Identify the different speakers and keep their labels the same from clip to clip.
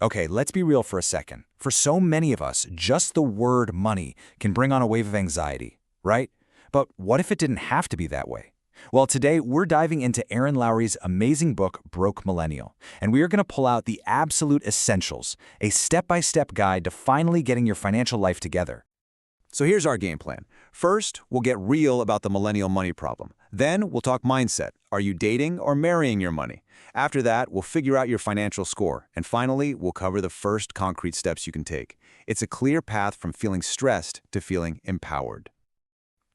Speaker 1: Okay, let's be real for a second. For so many of us, just the word money can bring on a wave of anxiety, right? But what if it didn't have to be that way? Well, today we're diving into Erin Lowry's amazing book, Broke Millennial, and we are going to pull out the absolute essentials, a step-by-step guide to finally getting your financial life together.
Speaker 2: So here's our game plan. First, we'll get real about the millennial money problem. Then we'll talk mindset. Are you dating or marrying your money? After that, we'll figure out your financial score. And finally, we'll cover the first concrete steps you can take. It's a clear path from feeling stressed to feeling empowered.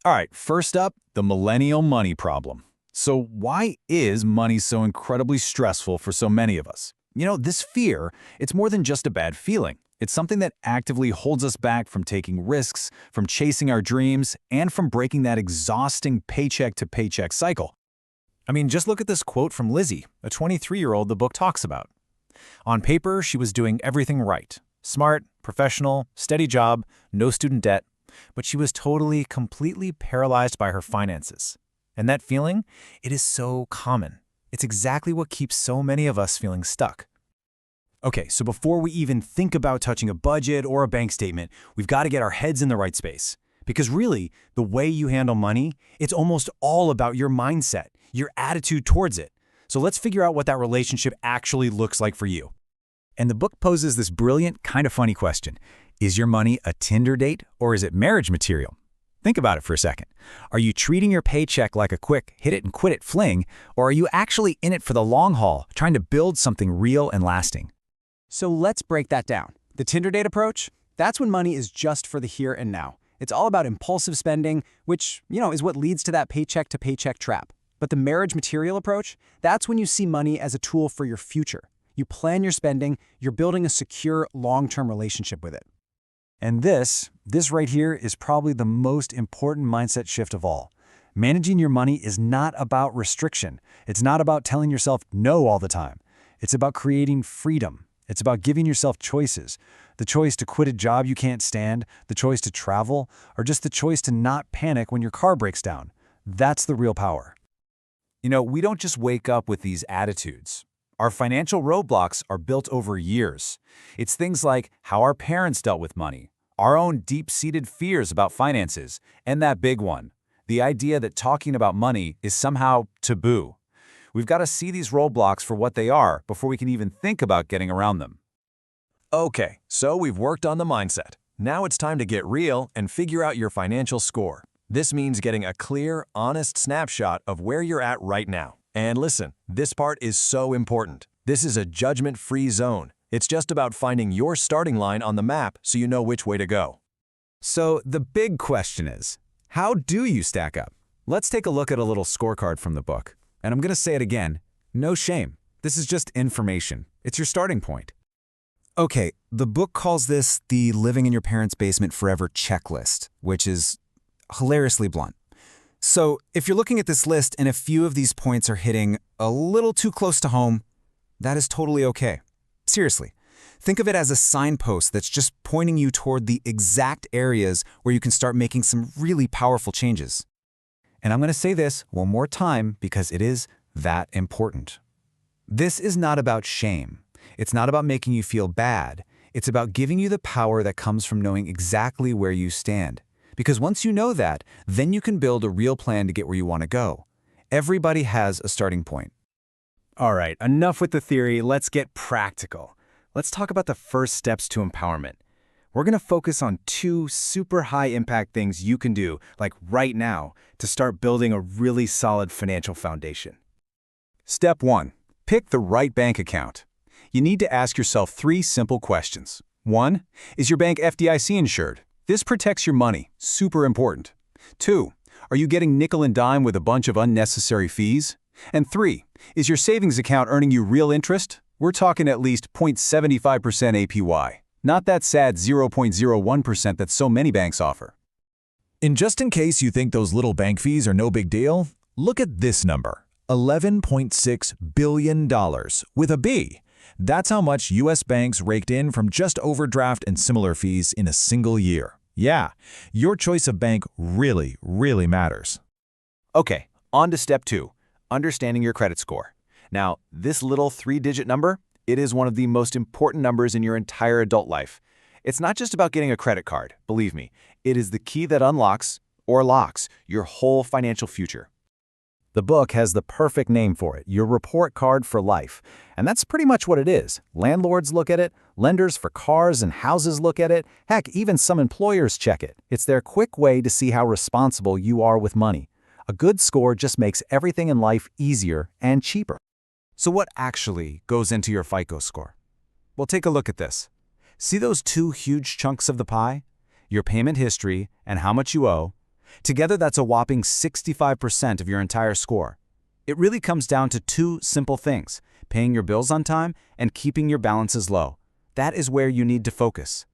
Speaker 3: All right, first up, the millennial money problem. So why is money so incredibly stressful for so many of us? You know, this fear, it's more than just a bad feeling. It's something that actively holds us back from taking risks, from chasing our dreams, and from breaking that exhausting paycheck-to-paycheck cycle. I mean, just look at this quote from Lizzie, a 23-year-old the book talks about. On paper, she was doing everything right. Smart, professional, steady job, no student debt. But she was totally, completely paralyzed by her finances. And that feeling, it is so common. It's exactly what keeps so many of us feeling stuck. Okay, so before we even think about touching a budget or a bank statement, we've got to get our heads in the right space. Because really, the way you handle money, it's almost all about your mindset, your attitude towards it. So let's figure out what that relationship actually looks like for you. And the book poses this brilliant, kind of funny question. Is your money a Tinder date or is it marriage material? Think about it for a second. Are you treating your paycheck like a quick hit-it-and-quit-it fling, or are you actually in it for the long haul, trying to build something real and lasting?
Speaker 4: So let's break that down. The Tinder date approach, that's when money is just for the here and now. It's all about impulsive spending, which, is what leads to that paycheck-to-paycheck trap. But the marriage material approach, that's when you see money as a tool for your future. You plan your spending, you're building a secure, long-term relationship with it.
Speaker 3: And this right here is probably the most important mindset shift of all. Managing your money is not about restriction. It's not about telling yourself no all the time. It's about creating freedom. It's about giving yourself choices. The choice to quit a job you can't stand, the choice to travel, or just the choice to not panic when your car breaks down. That's the real power. You know, we don't just wake up with these attitudes. Our financial roadblocks are built over years. It's things like how our parents dealt with money, our own deep-seated fears about finances, and that big one, the idea that talking about money is somehow taboo. We've got to see these roadblocks for what they are before we can even think about getting around them.
Speaker 5: Okay, so we've worked on the mindset. Now it's time to get real and figure out your financial score. This means getting a clear, honest snapshot of where you're at right now. And listen, this part is so important. This is a judgment-free zone. It's just about finding your starting line on the map so you know which way to go.
Speaker 3: So the big question is, how do you stack up? Let's take a look at a little scorecard from the book. And I'm going to say it again, no shame. This is just information. It's your starting point. Okay, the book calls this the living in your parents' basement forever checklist, which is hilariously blunt. So if you're looking at this list and a few of these points are hitting a little too close to home, that is totally okay. Seriously, think of it as a signpost that's just pointing you toward the exact areas where you can start making some really powerful changes. And I'm going to say this one more time because it is that important. This is not about shame. It's not about making you feel bad. It's about giving you the power that comes from knowing exactly where you stand. Because once you know that, then you can build a real plan to get where you want to go. Everybody has a starting point. All right, enough with the theory. Let's get practical. Let's talk about the first steps to empowerment. We're going to focus on two super high-impact things you can do, like right now, to start building a really solid financial foundation. Step 1. Pick the right bank account. You need to ask yourself 3 simple questions. 1. Is your bank FDIC insured? This protects your money. Super important. 2. Are you getting nickel and dime with a bunch of unnecessary fees? And 3. Is your savings account earning you real interest? We're talking at least 0.75% APY. Not that sad 0.01% that so many banks offer.
Speaker 5: And just in case you think those little bank fees are no big deal, look at this number, $11.6 billion with a B. That's how much U.S. banks raked in from just overdraft and similar fees in a single year. Yeah, your choice of bank really, really matters.
Speaker 2: Okay, on to step 2, understanding your credit score. Now, this little 3-digit number,
Speaker 3: It is one of the most important numbers in your entire adult life. It's not just about getting a credit card, believe me. It is the key that unlocks, or locks, your whole financial future. The book has the perfect name for it, your report card for life. And that's pretty much what it is. Landlords look at it, lenders for cars and houses look at it, heck, even some employers check it. It's their quick way to see how responsible you are with money. A good score just makes everything in life easier and cheaper. So what actually goes into your FICO score? Well, take a look at this. See those two huge chunks of the pie? Your payment history and how much you owe. Together, that's a whopping 65% of your entire score. It really comes down to two simple things: paying your bills on time and keeping your balances low. That is where you need to focus.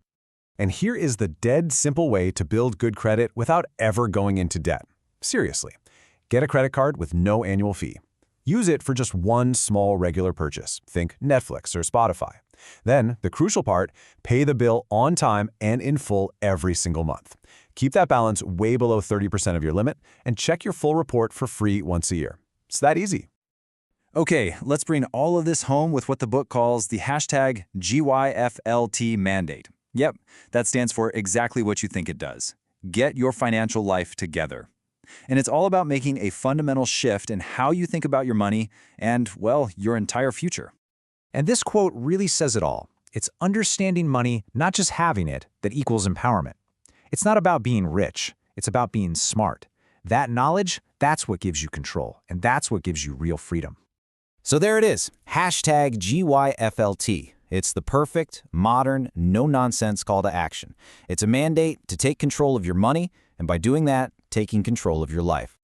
Speaker 5: And here is the dead simple way to build good credit without ever going into debt. Seriously, get a credit card with no annual fee. Use it for just one small regular purchase. Think Netflix or Spotify. Then, the crucial part, pay the bill on time and in full every single month. Keep that balance way below 30% of your limit and check your full report for free once a year. It's that easy.
Speaker 1: Okay, let's bring all of this home with what the book calls the hashtag GYFLT mandate. Yep, that stands for exactly what you think it does. Get your financial life together. And it's all about making a fundamental shift in how you think about your money and, well, your entire future.
Speaker 3: And this quote really says it all. It's understanding money, not just having it, that equals empowerment. It's not about being rich. It's about being smart. That knowledge, that's what gives you control, and that's what gives you real freedom. So there it is, hashtag GYFLT. It's the perfect, modern, no-nonsense call to action. It's a mandate to take control of your money, and by doing that, taking control of your life.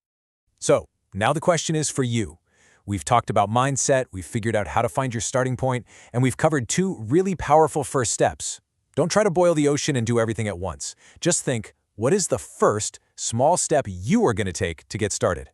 Speaker 5: So, now the question is for you. We've talked about mindset, we've figured out how to find your starting point, and we've covered two really powerful first steps. Don't try to boil the ocean and do everything at once. Just think, what is the first small step you are going to take to get started?